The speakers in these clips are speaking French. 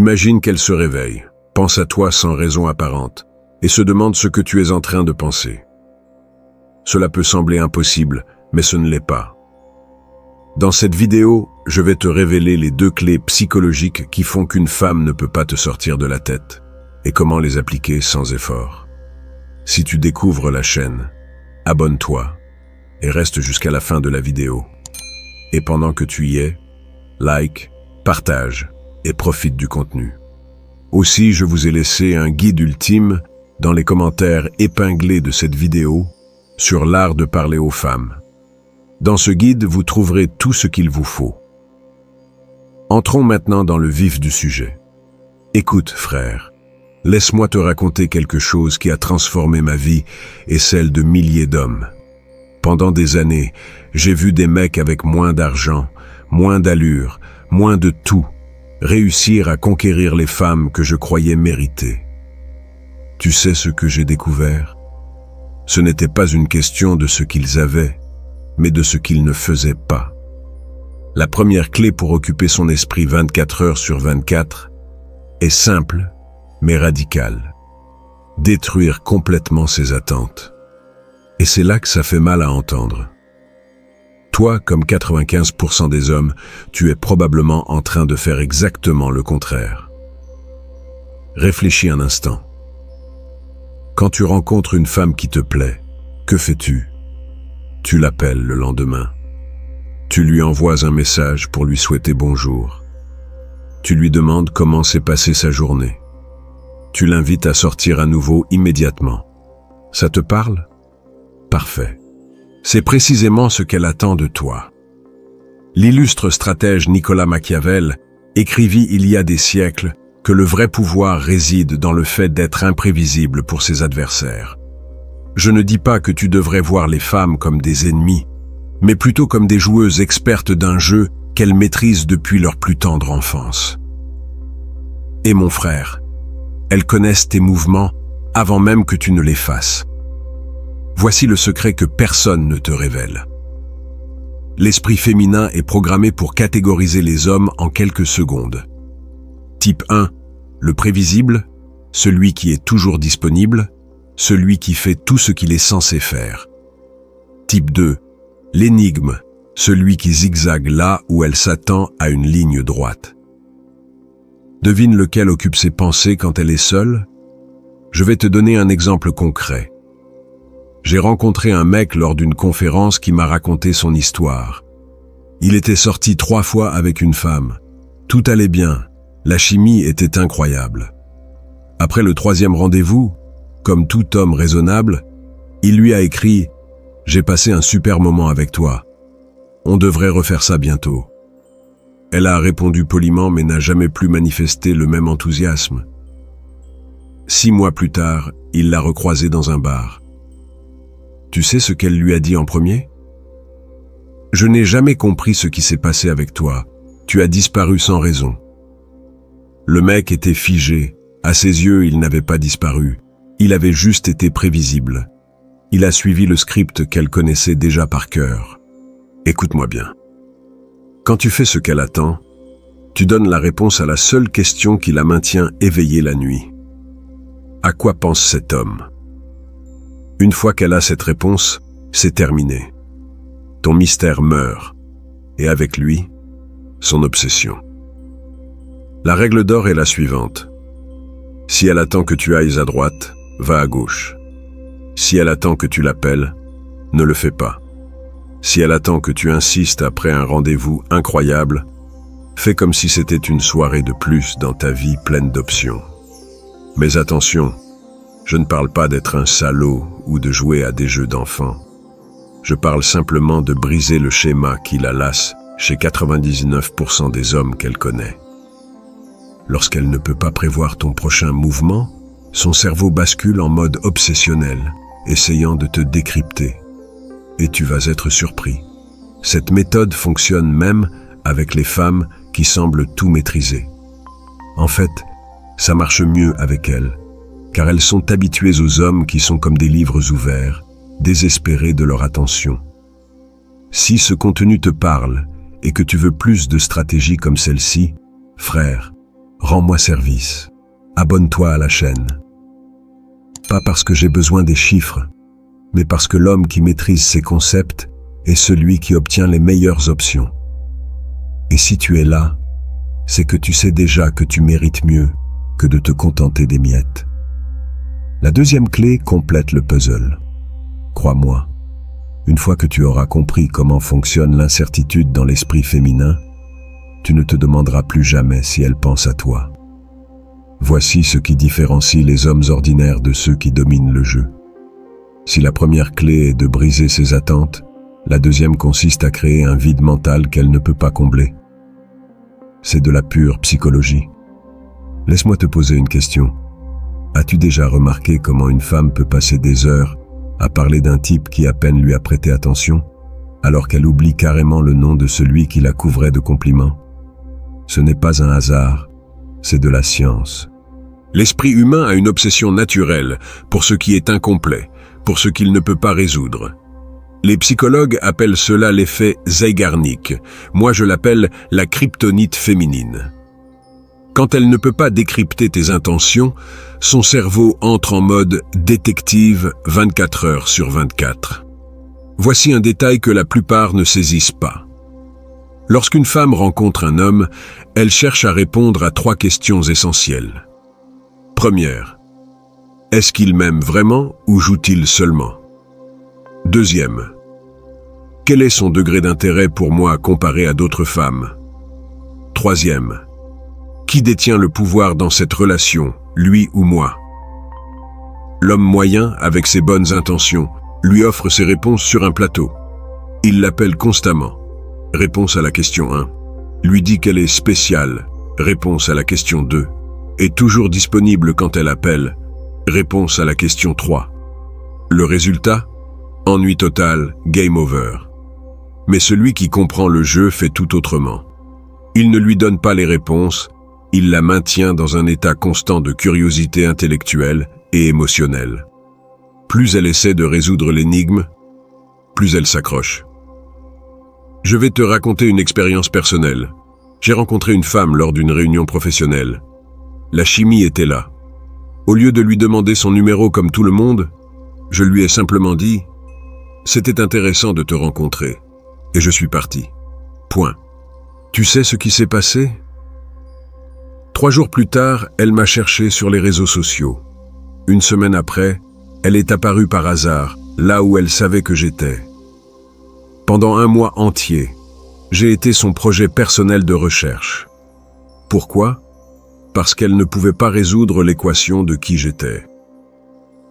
Imagine qu'elle se réveille, pense à toi sans raison apparente, et se demande ce que tu es en train de penser. Cela peut sembler impossible, mais ce ne l'est pas. Dans cette vidéo, je vais te révéler les 2 clés psychologiques qui font qu'une femme ne peut pas te sortir de la tête, et comment les appliquer sans effort. Si tu découvres la chaîne, abonne-toi et reste jusqu'à la fin de la vidéo. Et pendant que tu y es, like, partage et profite du contenu. Aussi, je vous ai laissé un guide ultime dans les commentaires épinglés de cette vidéo sur l'art de parler aux femmes. Dans ce guide, vous trouverez tout ce qu'il vous faut. Entrons maintenant dans le vif du sujet. Écoute, frère, laisse-moi te raconter quelque chose qui a transformé ma vie et celle de milliers d'hommes. Pendant des années, j'ai vu des mecs avec moins d'argent, moins d'allure, moins de tout, réussir à conquérir les femmes que je croyais mériter. Tu sais ce que j'ai découvert? Ce n'était pas une question de ce qu'ils avaient, mais de ce qu'ils ne faisaient pas. La première clé pour occuper son esprit 24 heures sur 24 est simple, mais radicale. Détruire complètement ses attentes. Et c'est là que ça fait mal à entendre. Toi, comme 95% des hommes, tu es probablement en train de faire exactement le contraire. Réfléchis un instant. Quand tu rencontres une femme qui te plaît, que fais-tu? Tu l'appelles le lendemain. Tu lui envoies un message pour lui souhaiter bonjour. Tu lui demandes comment s'est passée sa journée. Tu l'invites à sortir à nouveau immédiatement. Ça te parle? Parfait. C'est précisément ce qu'elle attend de toi. L'illustre stratège Nicolas Machiavel écrivit il y a des siècles que le vrai pouvoir réside dans le fait d'être imprévisible pour ses adversaires. Je ne dis pas que tu devrais voir les femmes comme des ennemis, mais plutôt comme des joueuses expertes d'un jeu qu'elles maîtrisent depuis leur plus tendre enfance. Et mon frère, elles connaissent tes mouvements avant même que tu ne les fasses. Voici le secret que personne ne te révèle. L'esprit féminin est programmé pour catégoriser les hommes en quelques secondes. Type 1, le prévisible, celui qui est toujours disponible, celui qui fait tout ce qu'il est censé faire. Type 2, l'énigme, celui qui zigzague là où elle s'attend à une ligne droite. Devine lequel occupe ses pensées quand elle est seule? Je vais te donner un exemple concret. J'ai rencontré un mec lors d'une conférence qui m'a raconté son histoire. Il était sorti 3 fois avec une femme. Tout allait bien, la chimie était incroyable. Après le 3e rendez-vous, comme tout homme raisonnable, il lui a écrit « J'ai passé un super moment avec toi. On devrait refaire ça bientôt. » Elle a répondu poliment mais n'a jamais plus manifesté le même enthousiasme. 6 mois plus tard, il l'a recroisée dans un bar. Tu sais ce qu'elle lui a dit en premier? « Je n'ai jamais compris ce qui s'est passé avec toi. Tu as disparu sans raison. » Le mec était figé. À ses yeux, il n'avait pas disparu. Il avait juste été prévisible. Il a suivi le script qu'elle connaissait déjà par cœur. Écoute-moi bien. Quand tu fais ce qu'elle attend, tu donnes la réponse à la seule question qui la maintient éveillée la nuit. À quoi pense cet homme? Une fois qu'elle a cette réponse, c'est terminé. Ton mystère meurt, et avec lui, son obsession. La règle d'or est la suivante. Si elle attend que tu ailles à droite, va à gauche. Si elle attend que tu l'appelles, ne le fais pas. Si elle attend que tu insistes après un rendez-vous incroyable, fais comme si c'était une soirée de plus dans ta vie pleine d'options. Mais attention, je ne parle pas d'être un salaud ou de jouer à des jeux d'enfants. Je parle simplement de briser le schéma qui la lasse chez 99% des hommes qu'elle connaît. Lorsqu'elle ne peut pas prévoir ton prochain mouvement, son cerveau bascule en mode obsessionnel, essayant de te décrypter. Et tu vas être surpris. Cette méthode fonctionne même avec les femmes qui semblent tout maîtriser. En fait, ça marche mieux avec elles, car elles sont habituées aux hommes qui sont comme des livres ouverts, désespérés de leur attention. Si ce contenu te parle et que tu veux plus de stratégies comme celle-ci, frère, Rends-moi service. Abonne-toi à la chaîne. Pas parce que j'ai besoin des chiffres, mais parce que l'homme qui maîtrise ces concepts est celui qui obtient les meilleures options. Et si tu es là, c'est que tu sais déjà que tu mérites mieux que de te contenter des miettes. La deuxième clé complète le puzzle. Crois-moi, une fois que tu auras compris comment fonctionne l'incertitude dans l'esprit féminin, tu ne te demanderas plus jamais si elle pense à toi. Voici ce qui différencie les hommes ordinaires de ceux qui dominent le jeu. Si la première clé est de briser ses attentes, la deuxième consiste à créer un vide mental qu'elle ne peut pas combler. C'est de la pure psychologie. Laisse-moi te poser une question. As-tu déjà remarqué comment une femme peut passer des heures à parler d'un type qui à peine lui a prêté attention, alors qu'elle oublie carrément le nom de celui qui la couvrait de compliments? Ce n'est pas un hasard, c'est de la science. L'esprit humain a une obsession naturelle pour ce qui est incomplet, pour ce qu'il ne peut pas résoudre. Les psychologues appellent cela l'effet Zeigarnik. Moi, je l'appelle la kryptonite féminine. Quand elle ne peut pas décrypter tes intentions, son cerveau entre en mode détective 24 heures sur 24. Voici un détail que la plupart ne saisissent pas. Lorsqu'une femme rencontre un homme, elle cherche à répondre à 3 questions essentielles. Première, est-ce qu'il m'aime vraiment ou joue-t-il seulement? Deuxième, quel est son degré d'intérêt pour moi comparé à d'autres femmes? Troisième, qui détient le pouvoir dans cette relation, lui ou moi? L'homme moyen, avec ses bonnes intentions, lui offre ses réponses sur un plateau. Il l'appelle constamment. Réponse à la question 1. Lui dit qu'elle est spéciale. Réponse à la question 2. Est toujours disponible quand elle appelle. Réponse à la question 3. Le résultat? Ennui total, game over. Mais celui qui comprend le jeu fait tout autrement. Il ne lui donne pas les réponses, il la maintient dans un état constant de curiosité intellectuelle et émotionnelle. Plus elle essaie de résoudre l'énigme, plus elle s'accroche. Je vais te raconter une expérience personnelle. J'ai rencontré une femme lors d'une réunion professionnelle. La chimie était là. Au lieu de lui demander son numéro comme tout le monde, je lui ai simplement dit « C'était intéressant de te rencontrer. » Et je suis parti. Point. Tu sais ce qui s'est passé? 3 jours plus tard, elle m'a cherché sur les réseaux sociaux. Une semaine après, elle est apparue par hasard, là où elle savait que j'étais. Pendant 1 mois entier, j'ai été son projet personnel de recherche. Pourquoi? Parce qu'elle ne pouvait pas résoudre l'équation de qui j'étais.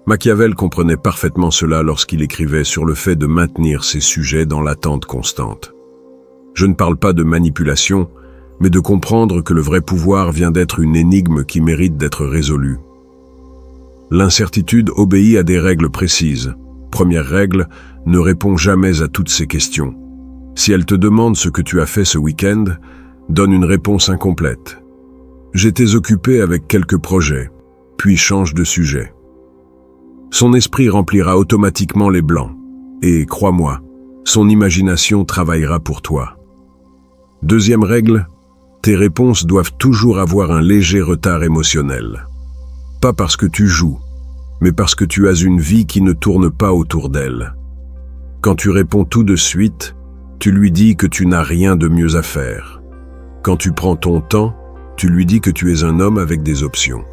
Machiavel comprenait parfaitement cela lorsqu'il écrivait sur le fait de maintenir ses sujets dans l'attente constante. Je ne parle pas de manipulation, mais de comprendre que le vrai pouvoir vient d'être une énigme qui mérite d'être résolue. L'incertitude obéit à des règles précises. Première règle, ne réponds jamais à toutes ces questions. Si elle te demande ce que tu as fait ce week-end, donne une réponse incomplète. J'étais occupé avec quelques projets, puis change de sujet. Son esprit remplira automatiquement les blancs, et crois-moi, son imagination travaillera pour toi. Deuxième règle, tes réponses doivent toujours avoir un léger retard émotionnel. Pas parce que tu joues, mais parce que tu as une vie qui ne tourne pas autour d'elle. Quand tu réponds tout de suite, tu lui dis que tu n'as rien de mieux à faire. Quand tu prends ton temps, tu lui dis que tu es un homme avec des options.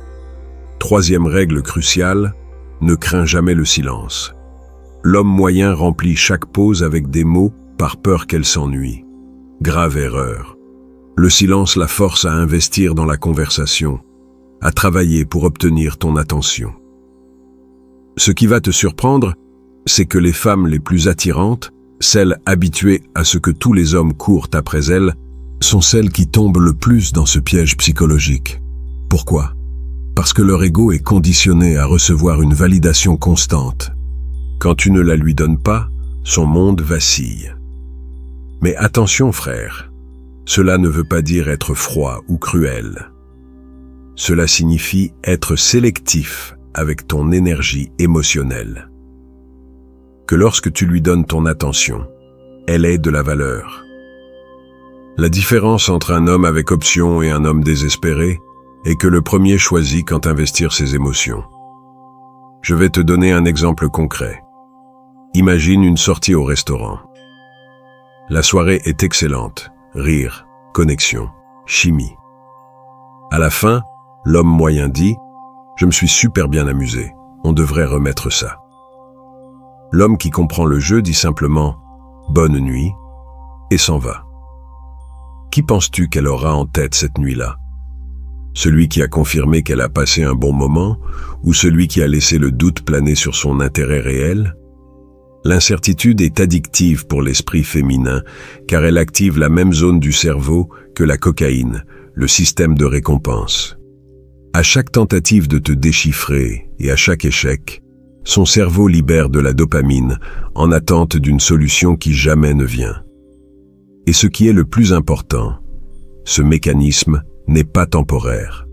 Troisième règle cruciale, ne crains jamais le silence. L'homme moyen remplit chaque pause avec des mots par peur qu'elle s'ennuie. Grave erreur. Le silence la force à investir dans la conversation, à travailler pour obtenir ton attention. Ce qui va te surprendre, c'est que les femmes les plus attirantes, celles habituées à ce que tous les hommes courent après elles, sont celles qui tombent le plus dans ce piège psychologique. Pourquoi? Parce que leur ego est conditionné à recevoir une validation constante. Quand tu ne la lui donnes pas, son monde vacille. Mais attention frère, cela ne veut pas dire être froid ou cruel. Cela signifie être sélectif avec ton énergie émotionnelle. Que lorsque tu lui donnes ton attention, elle ait de la valeur. La différence entre un homme avec option et un homme désespéré, et que le premier choisit quand investir ses émotions. Je vais te donner un exemple concret. Imagine une sortie au restaurant. La soirée est excellente. Rire, connexion, chimie. À la fin, l'homme moyen dit « Je me suis super bien amusé, on devrait remettre ça ». L'homme qui comprend le jeu dit simplement « Bonne nuit » et s'en va. Qui penses-tu qu'elle aura en tête cette nuit-là? Celui qui a confirmé qu'elle a passé un bon moment ou celui qui a laissé le doute planer sur son intérêt réel? L'incertitude est addictive pour l'esprit féminin car elle active la même zone du cerveau que la cocaïne, le système de récompense. À chaque tentative de te déchiffrer et à chaque échec, son cerveau libère de la dopamine en attente d'une solution qui jamais ne vient. Et ce qui est le plus important, ce mécanisme n'est pas temporaire.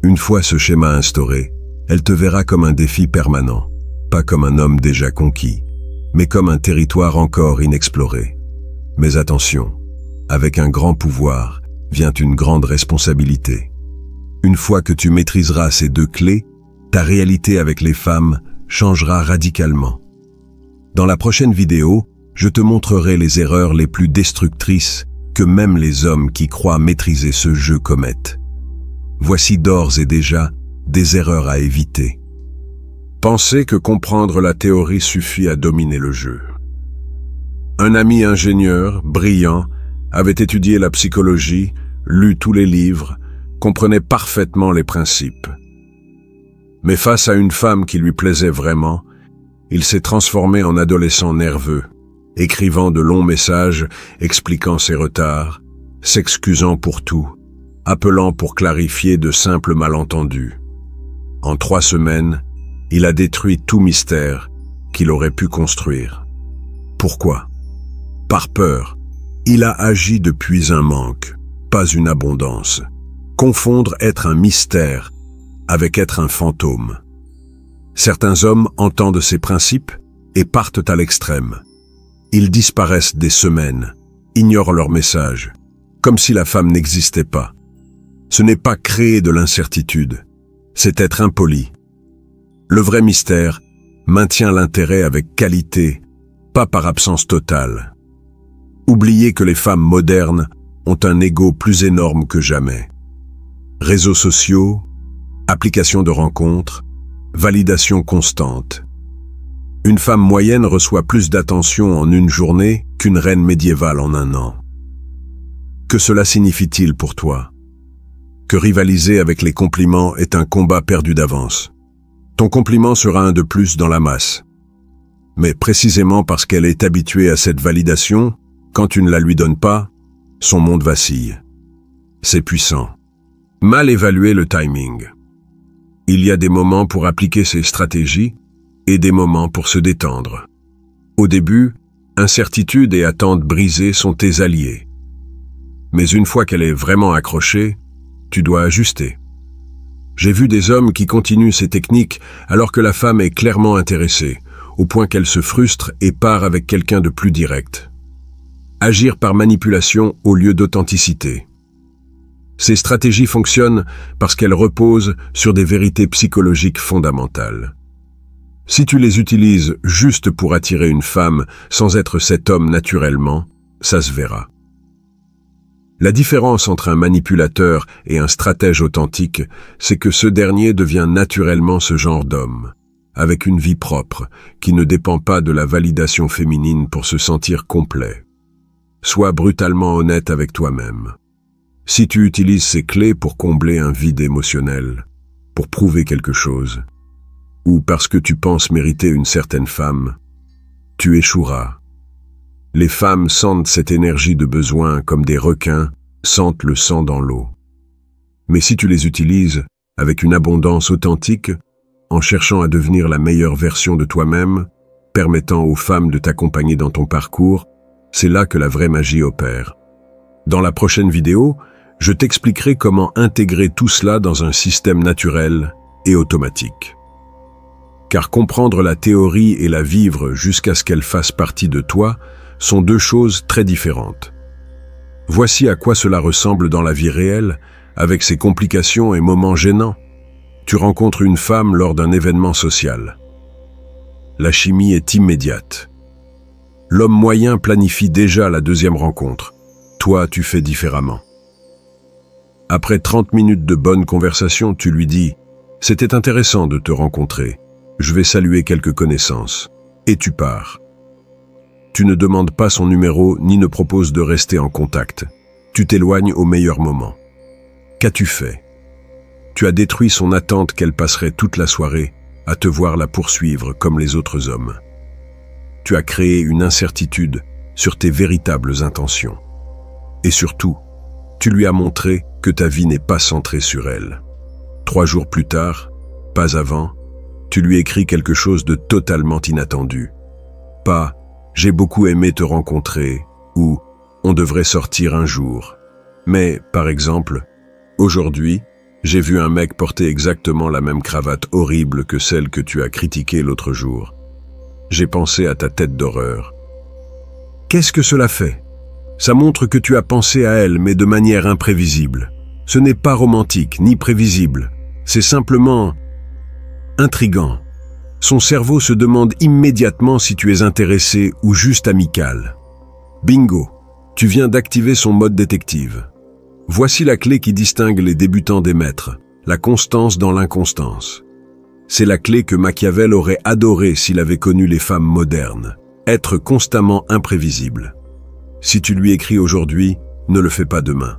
Une fois ce schéma instauré, elle te verra comme un défi permanent, pas comme un homme déjà conquis, mais comme un territoire encore inexploré. Mais attention, avec un grand pouvoir vient une grande responsabilité. Une fois que tu maîtriseras ces deux clés, ta réalité avec les femmes changera radicalement. Dans la prochaine vidéo, je te montrerai les erreurs les plus destructrices que même les hommes qui croient maîtriser ce jeu commettent. Voici d'ores et déjà des erreurs à éviter. Penser que comprendre la théorie suffit à dominer le jeu. Un ami ingénieur, brillant, avait étudié la psychologie, lu tous les livres, comprenait parfaitement les principes. Mais face à une femme qui lui plaisait vraiment, il s'est transformé en adolescent nerveux, écrivant de longs messages expliquant ses retards, s'excusant pour tout, appelant pour clarifier de simples malentendus. En 3 semaines, il a détruit tout mystère qu'il aurait pu construire. Pourquoi? Par peur. Il a agi depuis un manque, pas une abondance. Confondre être un mystère avec être un fantôme. Certains hommes entendent ces principes et partent à l'extrême. Ils disparaissent des semaines, ignorent leur message, comme si la femme n'existait pas. Ce n'est pas créer de l'incertitude, c'est être impoli. Le vrai mystère maintient l'intérêt avec qualité, pas par absence totale. Oubliez que les femmes modernes ont un ego plus énorme que jamais. Réseaux sociaux, applications de rencontres, validation constante. Une femme moyenne reçoit plus d'attention en une journée qu'une reine médiévale en un an. Que cela signifie-t-il pour toi? Que rivaliser avec les compliments est un combat perdu d'avance. Ton compliment sera un de plus dans la masse. Mais précisément parce qu'elle est habituée à cette validation, quand tu ne la lui donnes pas, son monde vacille. C'est puissant. Mal évaluer le timing. Il y a des moments pour appliquer ces stratégies et des moments pour se détendre. Au début, incertitude et attente brisée sont tes alliés. Mais une fois qu'elle est vraiment accrochée, tu dois ajuster. J'ai vu des hommes qui continuent ces techniques alors que la femme est clairement intéressée, au point qu'elle se frustre et part avec quelqu'un de plus direct. Agir par manipulation au lieu d'authenticité. Ces stratégies fonctionnent parce qu'elles reposent sur des vérités psychologiques fondamentales. Si tu les utilises juste pour attirer une femme sans être cet homme naturellement, ça se verra. La différence entre un manipulateur et un stratège authentique, c'est que ce dernier devient naturellement ce genre d'homme, avec une vie propre, qui ne dépend pas de la validation féminine pour se sentir complet. Sois brutalement honnête avec toi-même. Si tu utilises ces clés pour combler un vide émotionnel, pour prouver quelque chose, ou parce que tu penses mériter une certaine femme, tu échoueras. Les femmes sentent cette énergie de besoin comme des requins sentent le sang dans l'eau. Mais si tu les utilises avec une abondance authentique, en cherchant à devenir la meilleure version de toi-même, permettant aux femmes de t'accompagner dans ton parcours, c'est là que la vraie magie opère. Dans la prochaine vidéo, je t'expliquerai comment intégrer tout cela dans un système naturel et automatique. Car comprendre la théorie et la vivre jusqu'à ce qu'elle fasse partie de toi sont deux choses très différentes. Voici à quoi cela ressemble dans la vie réelle avec ses complications et moments gênants. Tu rencontres une femme lors d'un événement social. La chimie est immédiate. L'homme moyen planifie déjà la deuxième rencontre. Toi, tu fais différemment. Après 30 minutes de bonne conversation, tu lui dis « C'était intéressant de te rencontrer. Je vais saluer quelques connaissances. » Et tu pars. Tu ne demandes pas son numéro ni ne proposes de rester en contact. Tu t'éloignes au meilleur moment. Qu'as-tu fait? Tu as détruit son attente qu'elle passerait toute la soirée à te voir la poursuivre comme les autres hommes. Tu as créé une incertitude sur tes véritables intentions. Et surtout, tu lui as montré que ta vie n'est pas centrée sur elle. 3 jours plus tard, pas avant, tu lui écris quelque chose de totalement inattendu. Pas « j'ai beaucoup aimé te rencontrer » ou « on devrait sortir un jour ». Mais, par exemple, « aujourd'hui, j'ai vu un mec porter exactement la même cravate horrible que celle que tu as critiquée l'autre jour. J'ai pensé à ta tête d'horreur. » Qu'est-ce que cela fait? Ça montre que tu as pensé à elle, mais de manière imprévisible. Ce n'est pas romantique, ni prévisible. C'est simplement intriguant. Son cerveau se demande immédiatement si tu es intéressé ou juste amical. Bingo, tu viens d'activer son mode détective. Voici la clé qui distingue les débutants des maîtres, la constance dans l'inconstance. C'est la clé que Machiavel aurait adorée s'il avait connu les femmes modernes, être constamment imprévisible. Si tu lui écris aujourd'hui, ne le fais pas demain.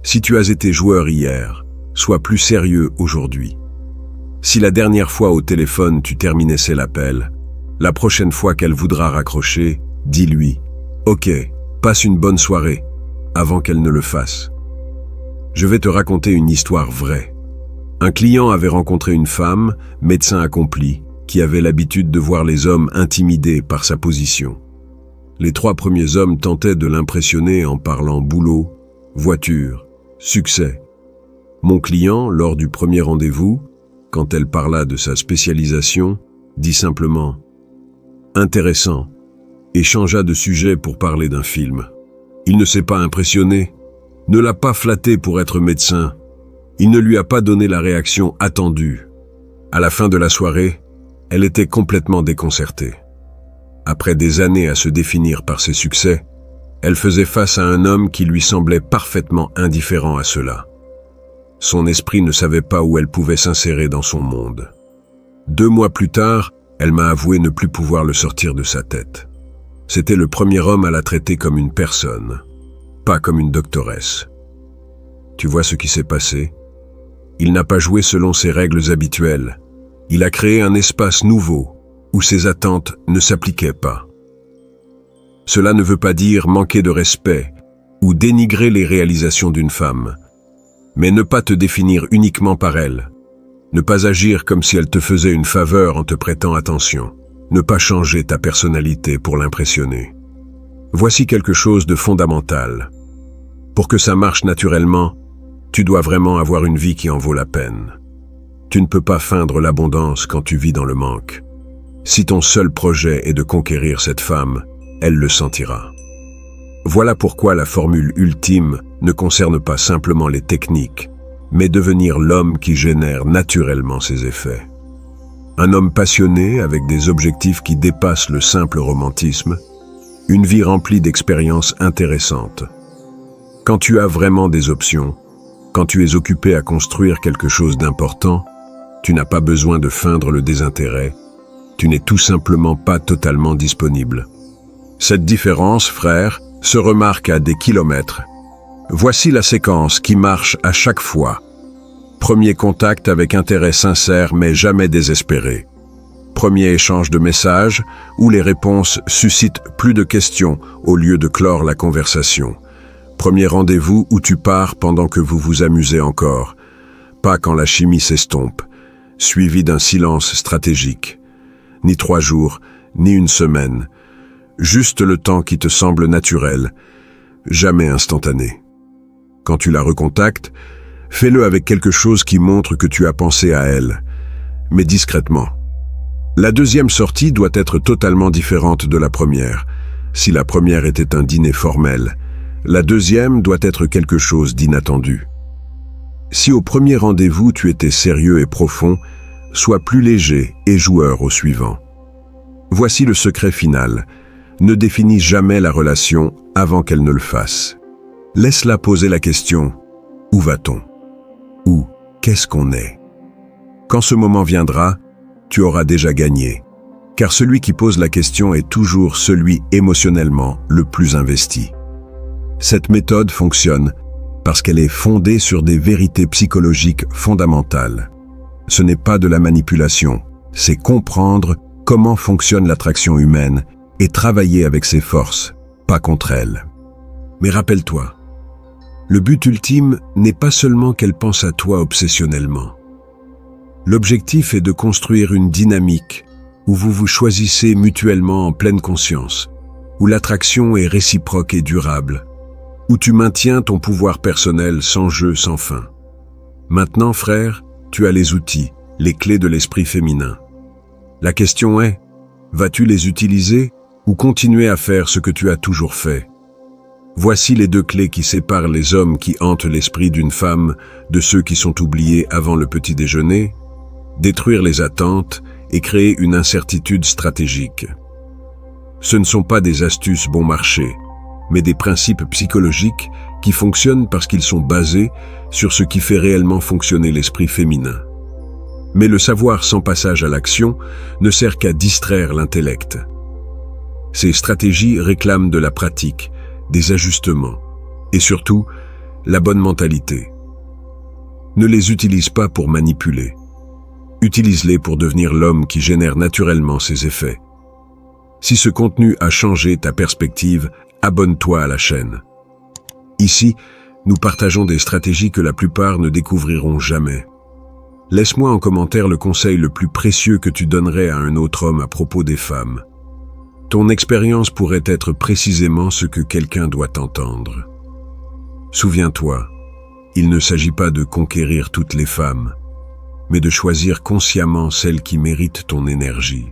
Si tu as été joueur hier, sois plus sérieux aujourd'hui. Si la dernière fois au téléphone tu terminais l'appel, la prochaine fois qu'elle voudra raccrocher, dis-lui « Ok, passe une bonne soirée » avant qu'elle ne le fasse. Je vais te raconter une histoire vraie. Un client avait rencontré une femme, médecin accompli, qui avait l'habitude de voir les hommes intimidés par sa position. Les 3 premiers hommes tentaient de l'impressionner en parlant boulot, voiture, succès. Mon client, lors du premier rendez-vous, quand elle parla de sa spécialisation, dit simplement « Intéressant » et changea de sujet pour parler d'un film. Il ne s'est pas impressionné, ne l'a pas flatté pour être médecin. Il ne lui a pas donné la réaction attendue. À la fin de la soirée, elle était complètement déconcertée. Après des années à se définir par ses succès, elle faisait face à un homme qui lui semblait parfaitement indifférent à cela. Son esprit ne savait pas où elle pouvait s'insérer dans son monde. 2 mois plus tard, elle m'a avoué ne plus pouvoir le sortir de sa tête. C'était le premier homme à la traiter comme une personne, pas comme une doctoresse. Tu vois ce qui s'est passé? Il n'a pas joué selon ses règles habituelles. Il a créé un espace nouveau, où ses attentes ne s'appliquaient pas. Cela ne veut pas dire manquer de respect ou dénigrer les réalisations d'une femme, mais ne pas te définir uniquement par elle, ne pas agir comme si elle te faisait une faveur en te prêtant attention, ne pas changer ta personnalité pour l'impressionner. Voici quelque chose de fondamental. Pour que ça marche naturellement, tu dois vraiment avoir une vie qui en vaut la peine. Tu ne peux pas feindre l'abondance quand tu vis dans le manque. Si ton seul projet est de conquérir cette femme, elle le sentira. Voilà pourquoi la formule ultime ne concerne pas simplement les techniques, mais devenir l'homme qui génère naturellement ses effets. Un homme passionné avec des objectifs qui dépassent le simple romantisme, une vie remplie d'expériences intéressantes. Quand tu as vraiment des options, quand tu es occupé à construire quelque chose d'important, tu n'as pas besoin de feindre le désintérêt, tu n'es tout simplement pas totalement disponible. Cette différence, frère, se remarque à des kilomètres. Voici la séquence qui marche à chaque fois. Premier contact avec intérêt sincère mais jamais désespéré. Premier échange de messages où les réponses suscitent plus de questions au lieu de clore la conversation. Premier rendez-vous où tu pars pendant que vous vous amusez encore, pas quand la chimie s'estompe, suivi d'un silence stratégique. Ni 3 jours, ni 1 semaine. Juste le temps qui te semble naturel, jamais instantané. Quand tu la recontactes, fais-le avec quelque chose qui montre que tu as pensé à elle, mais discrètement. La deuxième sortie doit être totalement différente de la première. Si la première était un dîner formel, la deuxième doit être quelque chose d'inattendu. Si au premier rendez-vous tu étais sérieux et profond, sois plus léger et joueur au suivant. Voici le secret final. Ne définis jamais la relation avant qu'elle ne le fasse. Laisse-la poser la question « Où va-t-on » ou « Qu'est-ce qu'on est ?» Quand ce moment viendra, tu auras déjà gagné. Car celui qui pose la question est toujours celui émotionnellement le plus investi. Cette méthode fonctionne parce qu'elle est fondée sur des vérités psychologiques fondamentales. Ce n'est pas de la manipulation, c'est comprendre comment fonctionne l'attraction humaine et travailler avec ses forces, pas contre elle. Mais rappelle-toi, le but ultime n'est pas seulement qu'elle pense à toi obsessionnellement. L'objectif est de construire une dynamique où vous vous choisissez mutuellement en pleine conscience, où l'attraction est réciproque et durable, où tu maintiens ton pouvoir personnel sans jeu, sans fin. Maintenant, frère, tu as les outils, les clés de l'esprit féminin. La question est, vas-tu les utiliser ou continuer à faire ce que tu as toujours fait? Voici les deux clés qui séparent les hommes qui hantent l'esprit d'une femme de ceux qui sont oubliés avant le petit déjeuner, détruire les attentes et créer une incertitude stratégique. Ce ne sont pas des astuces bon marché, mais des principes psychologiques qui fonctionnent parce qu'ils sont basés sur ce qui fait réellement fonctionner l'esprit féminin. Mais le savoir sans passage à l'action ne sert qu'à distraire l'intellect. Ces stratégies réclament de la pratique, des ajustements et surtout la bonne mentalité. Ne les utilise pas pour manipuler. Utilise-les pour devenir l'homme qui génère naturellement ses effets. Si ce contenu a changé ta perspective, abonne-toi à la chaîne. Ici, nous partageons des stratégies que la plupart ne découvriront jamais. Laisse-moi en commentaire le conseil le plus précieux que tu donnerais à un autre homme à propos des femmes. Ton expérience pourrait être précisément ce que quelqu'un doit entendre. Souviens-toi, il ne s'agit pas de conquérir toutes les femmes, mais de choisir consciemment celles qui méritent ton énergie.